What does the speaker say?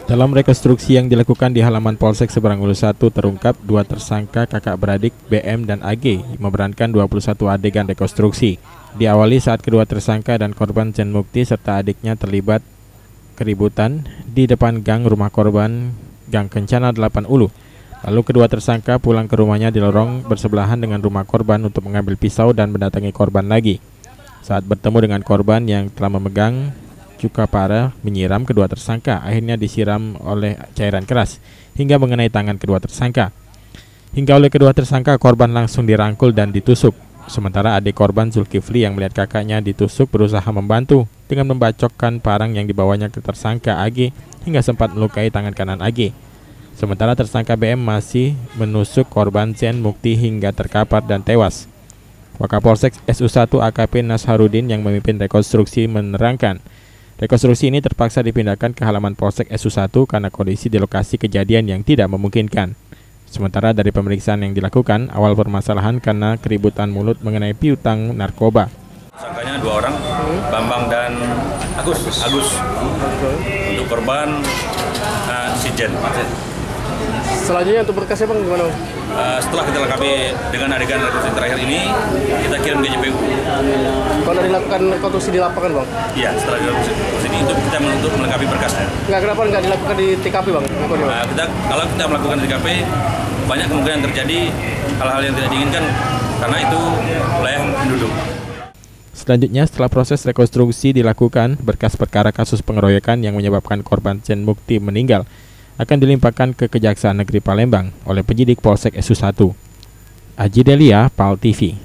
Dalam rekonstruksi yang dilakukan di halaman Polsek Seberangulus 1 terungkap dua tersangka kakak beradik BM dan AG memerankan 21 adegan rekonstruksi. Diawali saat kedua tersangka dan korban Chen Mukti serta adiknya terlibat keributan di depan gang rumah korban Gang Kencana 8 Ulu. Lalu kedua tersangka pulang ke rumahnya di lorong bersebelahan dengan rumah korban untuk mengambil pisau dan mendatangi korban lagi. Saat bertemu dengan korban yang telah memegang cuka parah menyiram kedua tersangka, akhirnya disiram oleh cairan keras hingga mengenai tangan kedua tersangka. Hingga oleh kedua tersangka, korban langsung dirangkul dan ditusuk. Sementara adik korban Zulkifli yang melihat kakaknya ditusuk berusaha membantu dengan membacokkan parang yang dibawanya ke tersangka AG hingga sempat melukai tangan kanan AG. Sementara tersangka BM masih menusuk korban Chen Mukti hingga terkapar dan tewas. Wakapolsek SU1 AKP Nasharudin yang memimpin rekonstruksi menerangkan, rekonstruksi ini terpaksa dipindahkan ke halaman Polsek SU1 karena kondisi di lokasi kejadian yang tidak memungkinkan. Sementara dari pemeriksaan yang dilakukan, awal permasalahan karena keributan mulut mengenai piutang narkoba. Tersangkanya dua orang, Bambang dan Agus. Untuk korban si Jen. Selanjutnya untuk berkasnya Bang gimana? Setelah kita lengkapi dengan adegan rekonstruksi terakhir ini, kita kirim ke JPU. Kalau dilakukan rekonstruksi di lapangan Bang? Iya, setelah rekonstruksi ini untuk kita untuk melengkapi berkasnya. Kenapa nggak dilakukan di TKP Bang? Kalau kita melakukan di TKP, banyak kemungkinan terjadi hal-hal yang tidak diinginkan karena itu wilayah penduduk. Selanjutnya, setelah proses rekonstruksi dilakukan, berkas perkara kasus pengeroyokan yang menyebabkan korban Chen Mukti meninggal akan dilimpahkan ke Kejaksaan Negeri Palembang oleh penyidik Polsek SU1. Aji Delia, PAL TV.